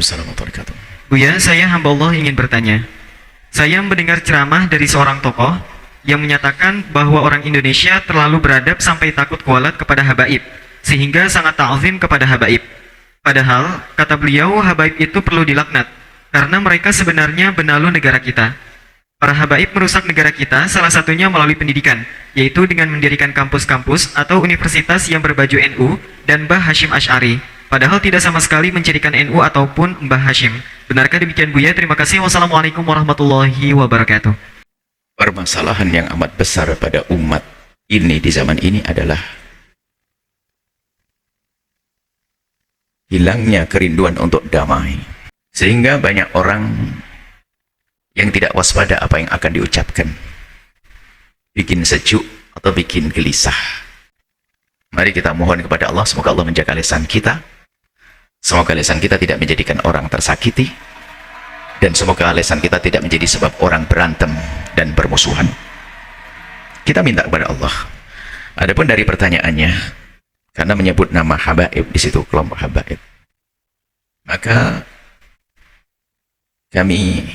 Waalaikumsalam warahmatullahi wabarakatuh. Buya, saya hamba Allah ingin bertanya. Saya mendengar ceramah dari seorang tokoh yang menyatakan bahwa orang Indonesia terlalu beradab sampai takut kualat kepada habaib, sehingga sangat ta'zim kepada habaib. Padahal, kata beliau, habaib itu perlu dilaknat, karena mereka sebenarnya benalu negara kita. Para habaib merusak negara kita, salah satunya melalui pendidikan, yaitu dengan mendirikan kampus-kampus atau universitas yang berbaju NU dan Mbah Hashim Asy'ari. Padahal tidak sama sekali menjadikan NU ataupun Mbah Hashim. Benarkah demikian Buya? Terima kasih. Wassalamualaikum warahmatullahi wabarakatuh. Permasalahan yang amat besar pada umat ini di zaman ini adalah hilangnya kerinduan untuk damai. Sehingga banyak orang yang tidak waspada apa yang akan diucapkan. Bikin sejuk atau bikin gelisah. Mari kita mohon kepada Allah, semoga Allah menjaga lisan kita. Semoga lisan kita tidak menjadikan orang tersakiti. Dan semoga lisan kita tidak menjadi sebab orang berantem dan bermusuhan. Kita minta kepada Allah. Adapun dari pertanyaannya, karena menyebut nama habaib di situ, kelompok habaib, maka kami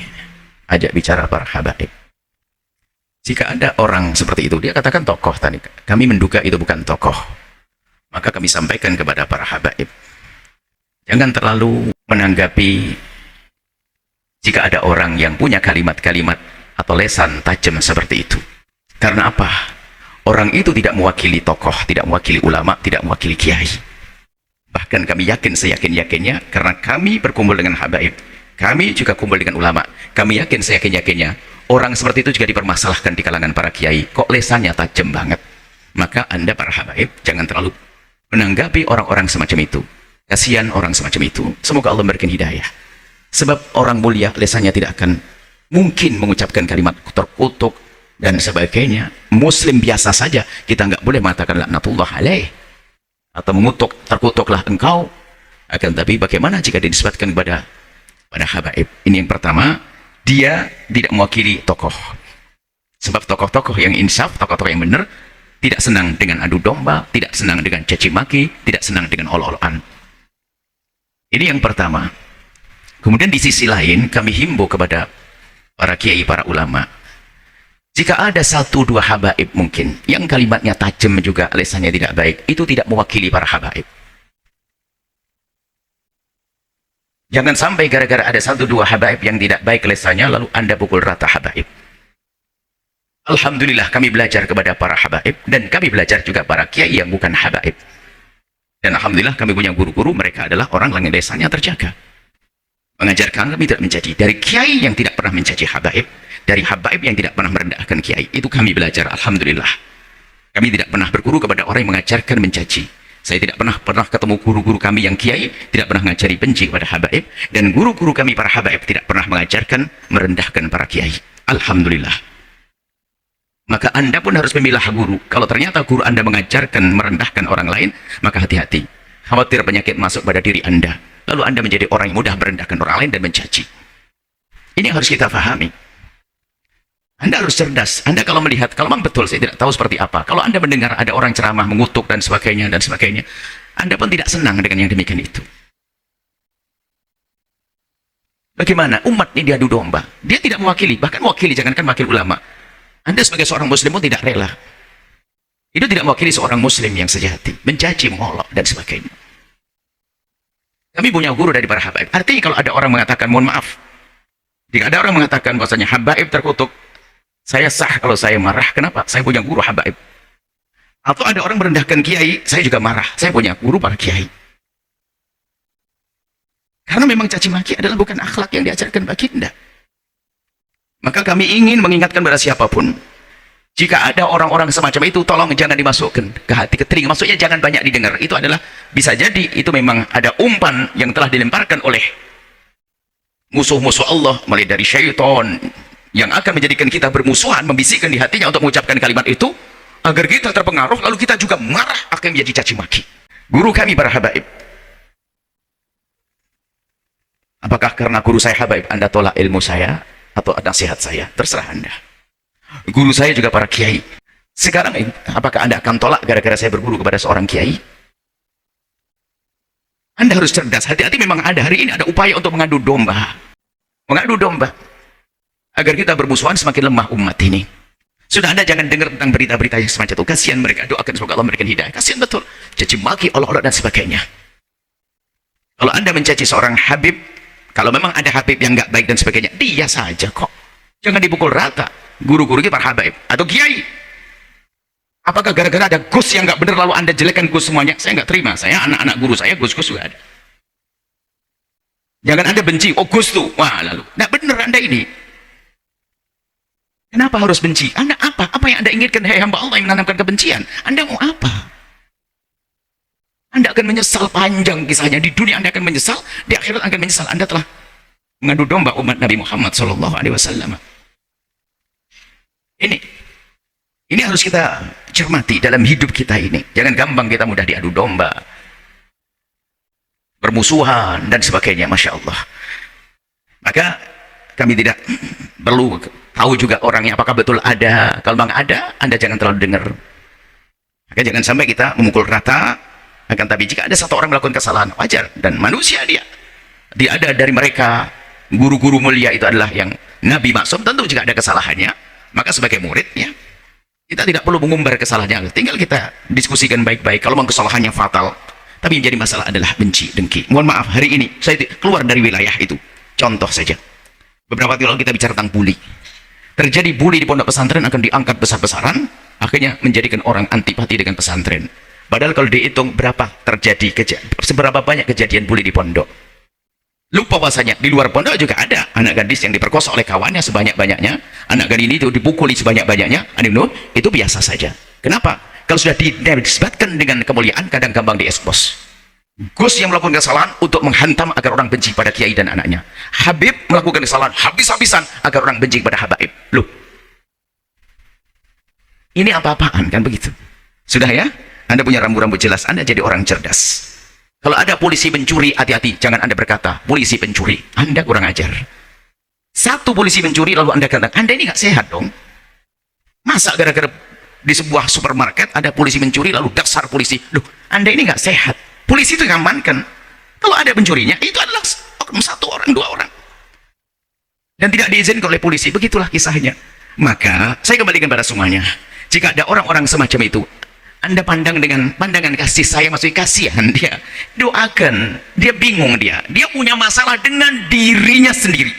ajak bicara para habaib. Jika ada orang seperti itu, dia katakan tokoh tadi, kami menduga itu bukan tokoh, maka kami sampaikan kepada para habaib, jangan terlalu menanggapi jika ada orang yang punya kalimat-kalimat atau lesan tajam seperti itu. Karena apa? Orang itu tidak mewakili tokoh, tidak mewakili ulama, tidak mewakili kiai. Bahkan kami yakin, seyakin-yakinnya, karena kami berkumpul dengan habaib, kami juga kumpul dengan ulama, kami yakin, seyakin-yakinnya, orang seperti itu juga dipermasalahkan di kalangan para kiai. Kok lesannya tajam banget? Maka Anda para habaib jangan terlalu menanggapi orang-orang semacam itu. Kasihan orang semacam itu. Semoga Allah memberikan hidayah. Sebab orang mulia lesannya tidak akan mungkin mengucapkan kalimat terkutuk dan sebagainya. Muslim biasa saja kita nggak boleh mengatakan laknatullah alaih atau mengutuk, terkutuklah engkau. Akan tapi bagaimana jika dinisbatkan kepada habaib? Ini yang pertama, dia tidak mewakili tokoh. Sebab tokoh-tokoh yang insaf, tokoh-tokoh yang benar, tidak senang dengan adu domba, tidak senang dengan caci maki, tidak senang dengan ol-oloan. Ini yang pertama. Kemudian di sisi lain kami himbau kepada para kiai, para ulama, jika ada satu dua habaib mungkin yang kalimatnya tajam juga, lesannya tidak baik, itu tidak mewakili para habaib. Jangan sampai gara-gara ada satu dua habaib yang tidak baik lesannya, lalu Anda pukul rata habaib. Alhamdulillah kami belajar kepada para habaib, dan kami belajar juga para kiai yang bukan habaib. Dan Alhamdulillah kami punya guru-guru, mereka adalah orang yang lesannya terjaga. Mengajarkan kami tidak menjadi dari kiai yang tidak pernah mencaci habaib, dari habaib yang tidak pernah merendahkan kiai. Itu kami belajar, Alhamdulillah. Kami tidak pernah berguru kepada orang yang mengajarkan mencaci. Saya tidak pernah ketemu guru-guru kami yang kiai, tidak pernah mengajari benci kepada habaib, dan guru-guru kami para habaib tidak pernah mengajarkan merendahkan para kiai. Alhamdulillah. Maka Anda pun harus memilah guru. Kalau ternyata guru Anda mengajarkan merendahkan orang lain, maka hati-hati. Khawatir penyakit masuk pada diri Anda. Lalu Anda menjadi orang yang mudah merendahkan orang lain dan mencaci. Ini yang harus kita pahami. Anda harus cerdas. Anda kalau melihat, kalau memang betul saya tidak tahu seperti apa, kalau Anda mendengar ada orang ceramah mengutuk dan sebagainya, Anda pun tidak senang dengan yang demikian itu. Bagaimana? Umat ini diadu domba. Dia tidak mewakili, bahkan mewakili, jangankan wakil ulama. Anda sebagai seorang muslim pun tidak rela. Itu tidak mewakili seorang muslim yang sejati, mencaci, mengolok, dan sebagainya. Kami punya guru dari para habaib. Artinya kalau ada orang mengatakan, mohon maaf, jika ada orang mengatakan bahwasanya habaib terkutuk, saya sah kalau saya marah. Kenapa? Saya punya guru habaib. Atau ada orang merendahkan kiai, saya juga marah. Saya punya guru para kiai. Karena memang caci maki adalah bukan akhlak yang diajarkan baginda. Maka kami ingin mengingatkan pada siapapun, jika ada orang-orang semacam itu, tolong jangan dimasukkan ke hati, ke telinga. Maksudnya jangan banyak didengar. Itu adalah, bisa jadi itu memang ada umpan yang telah dilemparkan oleh musuh-musuh Allah, mulai dari syaitan, yang akan menjadikan kita bermusuhan, membisikkan di hatinya untuk mengucapkan kalimat itu, agar kita terpengaruh, lalu kita juga marah, akan menjadi caci maki. Guru kami para habaib. Apakah karena guru saya habaib Anda tolak ilmu saya atau nasihat saya? Terserah Anda. Guru saya juga para kiai. Sekarang apakah Anda akan tolak gara-gara saya berguru kepada seorang kiai? Anda harus cerdas. Hati-hati, memang ada. Hari ini ada upaya untuk mengadu domba. Mengadu domba. Agar kita bermusuhan, semakin lemah umat ini. Sudah, Anda jangan dengar tentang berita-berita yang semacam itu. Kasihan mereka. Doakan semoga Allah memberikan hidayah. Kasihan betul. Caci maki, olok-olok dan sebagainya. Kalau Anda mencaci seorang Habib, kalau memang ada Habib yang nggak baik dan sebagainya, dia saja kok. Jangan dipukul rata. Guru-guru kita para Habib. Atau Kiai. Apakah gara-gara ada Gus yang nggak benar lalu Anda jelekkan Gus semuanya? Saya nggak terima. Saya anak-anak guru saya, Gus-Gus juga ada. Jangan Anda benci, oh Gus tuh. Wah, lalu. Nggak benar Anda ini. Kenapa harus benci? Anda apa? Apa yang Anda inginkan? Hei hamba Allah yang menanamkan kebencian. Anda mau apa? Anda akan menyesal panjang kisahnya. Di dunia Anda akan menyesal, di akhirat akan menyesal. Anda telah mengadu domba umat Nabi Muhammad SAW. Ini harus kita cermati dalam hidup kita ini. Jangan gampang kita mudah diadu domba, bermusuhan dan sebagainya. Masya Allah. Maka kami tidak perlu tahu juga orangnya apakah betul ada. Kalau memang ada, Anda jangan terlalu dengar. Maka jangan sampai kita memukul rata. Akan tapi jika ada satu orang melakukan kesalahan, wajar, dan manusia dia ada dari mereka. Guru-guru mulia itu adalah yang Nabi maksum. Tentu jika ada kesalahannya, maka sebagai muridnya kita tidak perlu mengumbar kesalahannya, tinggal kita diskusikan baik-baik. Kalau memang kesalahannya fatal, tapi yang jadi masalah adalah benci, dengki. Mohon maaf, hari ini saya keluar dari wilayah itu. Contoh saja, beberapa waktu lalu kita bicara tentang bully. Terjadi bully di pondok pesantren, akan diangkat besar-besaran, akhirnya menjadikan orang antipati dengan pesantren. Padahal kalau dihitung berapa terjadi, seberapa banyak kejadian bully di pondok. Lupa bahasanya, di luar pondok juga ada anak gadis yang diperkosa oleh kawannya sebanyak-banyaknya, anak gadis ini itu dipukuli sebanyak-banyaknya, itu biasa saja. Kenapa? Kalau sudah disebutkan dengan kemuliaan, kadang gampang diekspos. Gus yang melakukan kesalahan untuk menghantam agar orang benci pada kiai dan anaknya. Habib melakukan kesalahan habis-habisan agar orang benci pada habaib. Loh, ini apa-apaan kan begitu? Sudah ya? Anda punya rambu-rambu jelas, Anda jadi orang cerdas. Kalau ada polisi pencuri, hati-hati, jangan Anda berkata, polisi pencuri, Anda kurang ajar. Satu polisi pencuri, lalu Anda katakan, Anda ini nggak sehat dong. Masa gara-gara di sebuah supermarket ada polisi mencuri, lalu dasar polisi, loh, Anda ini nggak sehat. Polisi itu ngamankan. Kalau ada pencurinya, itu adalah satu orang, dua orang. Dan tidak diizinkan oleh polisi, begitulah kisahnya. Maka, saya kembalikan pada semuanya. Jika ada orang-orang semacam itu, Anda pandang dengan pandangan kasih sayang, maksudnya kasihan dia. Doakan, dia bingung dia punya masalah dengan dirinya sendiri.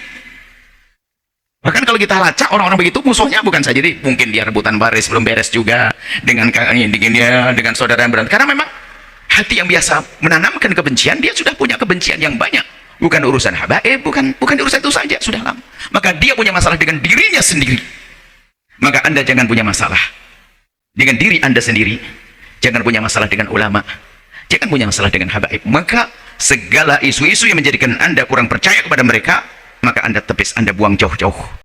Bahkan kalau kita lacak orang-orang begitu, musuhnya bukan saja jadi mungkin dia rebutan baris belum beres juga dengan saudara yang berantem. Karena memang hati yang biasa menanamkan kebencian, dia sudah punya kebencian yang banyak. Bukan urusan habaib, bukan urusan itu saja, sudah lama. Maka dia punya masalah dengan dirinya sendiri. Maka Anda jangan punya masalah dengan diri Anda sendiri, jangan punya masalah dengan ulama, jangan punya masalah dengan habaib. Maka segala isu-isu yang menjadikan Anda kurang percaya kepada mereka, maka Anda tepis, Anda buang jauh-jauh.